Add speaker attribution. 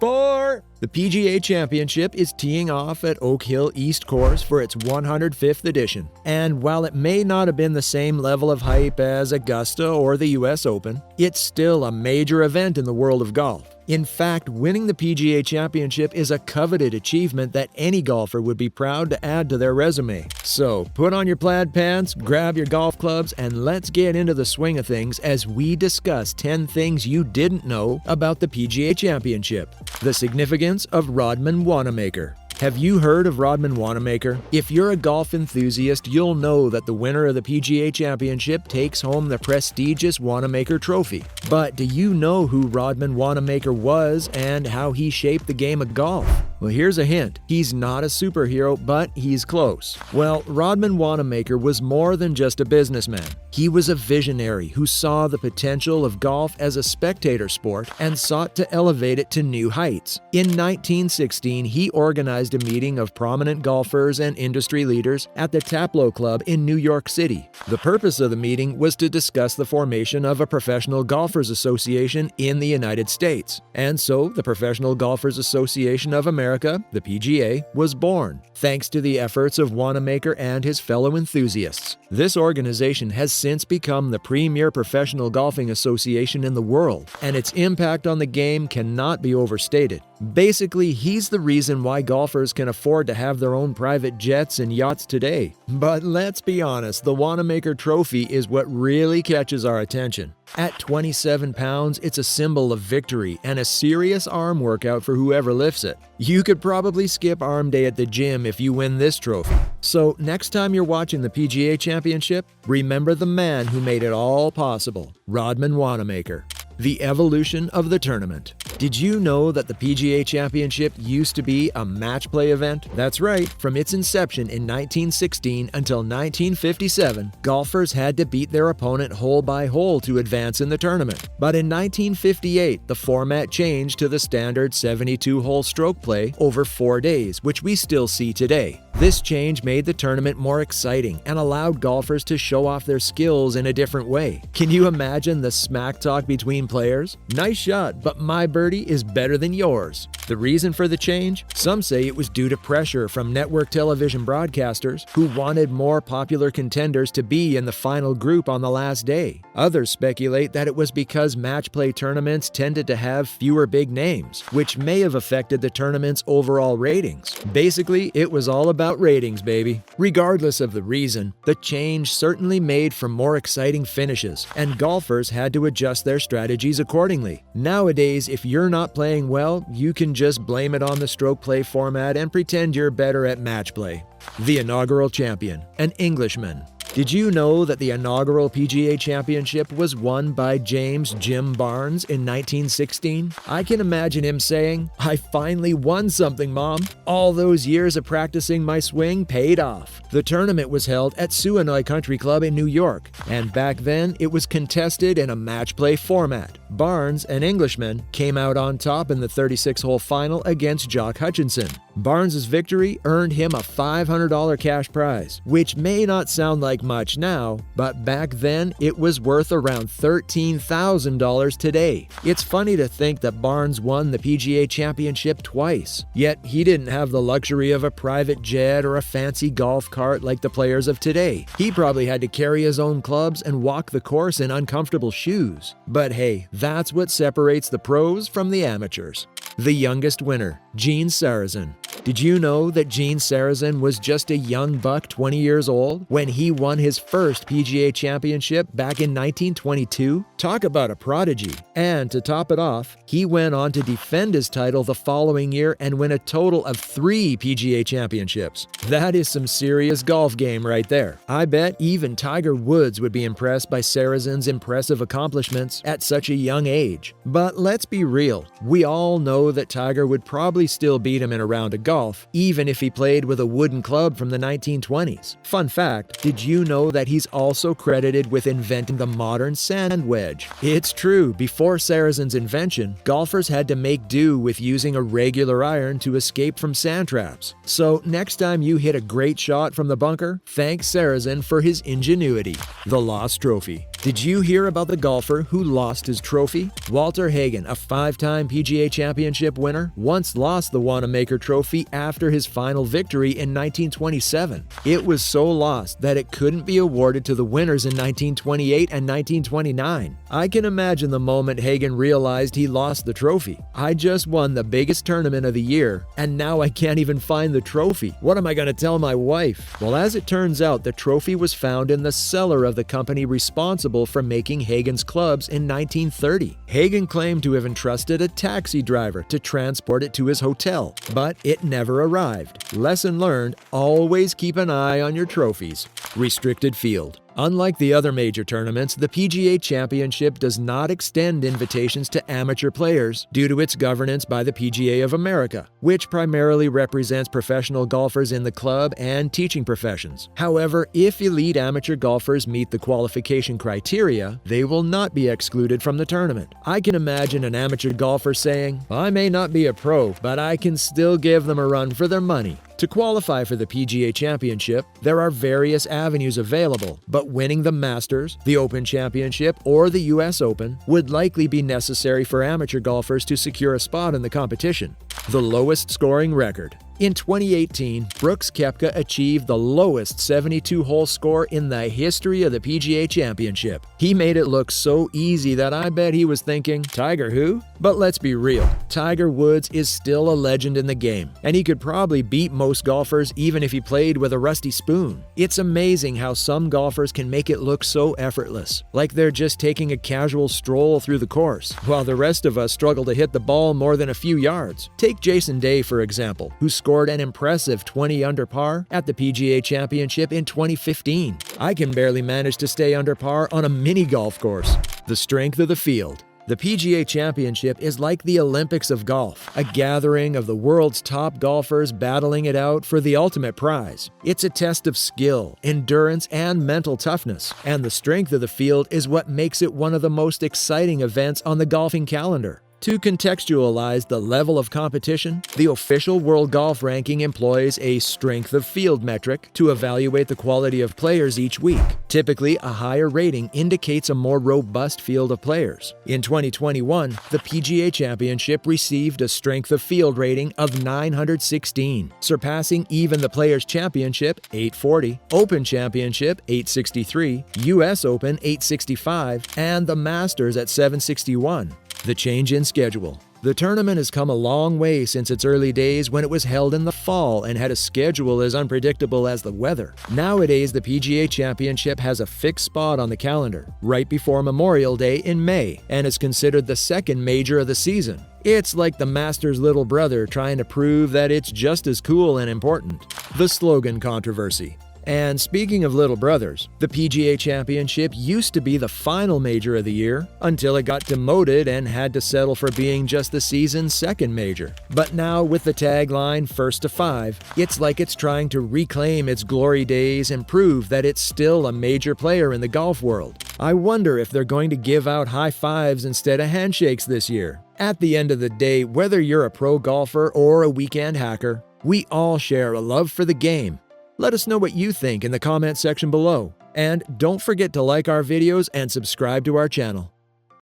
Speaker 1: Fore! The PGA Championship is teeing off at Oak Hill East Course for its 105th edition. And while it may not have been the same level of hype as Augusta or the US Open, it's still a major event in the world of golf. In fact, winning the PGA Championship is a coveted achievement that any golfer would be proud to add to their resume. So, put on your plaid pants, grab your golf clubs, and let's get into the swing of things as we discuss 10 things you didn't know about the PGA Championship. The significance of Rodman Wanamaker. Have you heard of Rodman Wanamaker? If you're a golf enthusiast, you'll know that the winner of the PGA Championship takes home the prestigious Wanamaker Trophy. But do you know who Rodman Wanamaker was and how he shaped the game of golf? Well, here's a hint. He's not a superhero, but he's close. Well, Rodman Wanamaker was more than just a businessman. He was a visionary who saw the potential of golf as a spectator sport and sought to elevate it to new heights. In 1916, he organized a meeting of prominent golfers and industry leaders at the Talor Club in New York City. The purpose of the meeting was to discuss the formation of a Professional Golfers Association in the United States. And so, the Professional Golfers Association of America, the PGA, was born, thanks to the efforts of Wanamaker and his fellow enthusiasts. This organization has since become the premier professional golfing association in the world, and its impact on the game cannot be overstated. Basically, he's the reason why golfers can afford to have their own private jets and yachts today. But let's be honest, the Wanamaker Trophy is what really catches our attention. At 27 pounds, it's a symbol of victory and a serious arm workout for whoever lifts it. You could probably skip arm day at the gym if you win this trophy. So next time you're watching the PGA Championship, remember the man who made it all possible, Rodman Wanamaker. The evolution of the tournament. Did you know that the PGA Championship used to be a match play event? That's right, from its inception in 1916 until 1957, golfers had to beat their opponent hole by hole to advance in the tournament. But in 1958, the format changed to the standard 72-hole stroke play over 4 days, which we still see today. This change made the tournament more exciting and allowed golfers to show off their skills in a different way. Can you imagine the smack talk between players? Nice shot, but my birdie is better than yours. The reason for the change? Some say it was due to pressure from network television broadcasters who wanted more popular contenders to be in the final group on the last day. Others speculate that it was because match play tournaments tended to have fewer big names, which may have affected the tournament's overall ratings. Basically, it was all about ratings, baby. Regardless of the reason, the change certainly made for more exciting finishes, and golfers had to adjust their strategies accordingly. Nowadays, if you're not playing well, you can just blame it on the stroke play format and pretend you're better at match play. The Inaugural Champion, an Englishman. Did you know that the inaugural PGA Championship was won by James "Jim" Barnes in 1916? I can imagine him saying, "I finally won something, Mom. All those years of practicing my swing paid off." The tournament was held at Suinoy Country Club in New York, and back then it was contested in a match play format. Barnes, an Englishman, came out on top in the 36-hole final against Jock Hutchinson. Barnes's victory earned him a $500 cash prize, which may not sound like much now, but back then it was worth around $13,000 today. It's funny to think that Barnes won the PGA Championship twice, yet he didn't have the luxury of a private jet or a fancy golf cart like the players of today. He probably had to carry his own clubs and walk the course in uncomfortable shoes. But hey, that's what separates the pros from the amateurs. The youngest winner, Gene Sarazen. Did you know that Gene Sarazen was just a young buck 20 years old when he won his first PGA Championship back in 1922? Talk about a prodigy. And to top it off, he went on to defend his title the following year and win a total of 3 PGA Championships. That is some serious golf game right there. I bet even Tiger Woods would be impressed by Sarazen's impressive accomplishments at such a young age. But let's be real, we all know that Tiger would probably still beat him in a round of golf, even if he played with a wooden club from the 1920s. Fun fact, did you know that he's also credited with inventing the modern sand wedge? It's true, before Sarazen's invention, golfers had to make do with using a regular iron to escape from sand traps. So next time you hit a great shot from the bunker, thank Sarazen for his ingenuity. The Lost Trophy. Did you hear about the golfer who lost his trophy? Walter Hagen, a 5-time PGA Championship winner, once lost the Wanamaker trophy after his final victory in 1927. It was so lost that it couldn't be awarded to the winners in 1928 and 1929. I can imagine the moment Hagen realized he lost the trophy. I just won the biggest tournament of the year, and now I can't even find the trophy. What am I going to tell my wife? Well, as it turns out, the trophy was found in the cellar of the company responsible for making Hagen's clubs in 1930. Hagen claimed to have entrusted a taxi driver to transport it to his hotel, but it never arrived. Lesson learned: always keep an eye on your trophies. Restricted field. Unlike the other major tournaments, the PGA Championship does not extend invitations to amateur players due to its governance by the PGA of America, which primarily represents professional golfers in the club and teaching professions. However, if elite amateur golfers meet the qualification criteria, they will not be excluded from the tournament. I can imagine an amateur golfer saying, "I may not be a pro, but I can still give them a run for their money." To qualify for the PGA Championship, there are various avenues available, but winning the Masters, the Open Championship, or the US Open would likely be necessary for amateur golfers to secure a spot in the competition. The lowest scoring record. In 2018, Brooks Koepka achieved the lowest 72-hole score in the history of the PGA Championship. He made it look so easy that I bet he was thinking, "Tiger who?" But let's be real, Tiger Woods is still a legend in the game, and he could probably beat most golfers even if he played with a rusty spoon. It's amazing how some golfers can make it look so effortless, like they're just taking a casual stroll through the course, while the rest of us struggle to hit the ball more than a few yards. Take Jason Day, for example, who scored an impressive 20 under par at the PGA Championship in 2015. I can barely manage to stay under par on a mini golf course. The strength of the field. The PGA Championship is like the Olympics of golf, a gathering of the world's top golfers battling it out for the ultimate prize. It's a test of skill, endurance, and mental toughness, and the strength of the field is what makes it one of the most exciting events on the golfing calendar. To contextualize the level of competition, the official World Golf Ranking employs a strength of field metric to evaluate the quality of players each week. Typically, a higher rating indicates a more robust field of players. In 2021, the PGA Championship received a strength of field rating of 916, surpassing even the Players' Championship 840, Open Championship 863, US Open 865, and the Masters at 761. The change in schedule. The tournament has come a long way since its early days when it was held in the fall and had a schedule as unpredictable as the weather. Nowadays, the PGA Championship has a fixed spot on the calendar, right before Memorial Day in May, and is considered the second major of the season. It's like the Masters' little brother trying to prove that it's just as cool and important. The slogan controversy. And speaking of little brothers, the PGA Championship used to be the final major of the year until it got demoted and had to settle for being just the season's second major. But now with the tagline "First to 5, it's like it's trying to reclaim its glory days and prove that it's still a major player in the golf world. I wonder if they're going to give out high fives instead of handshakes this year. At the end of the day, whether you're a pro golfer or a weekend hacker, we all share a love for the game. Let us know what you think in the comment section below. And don't forget to like our videos and subscribe to our channel.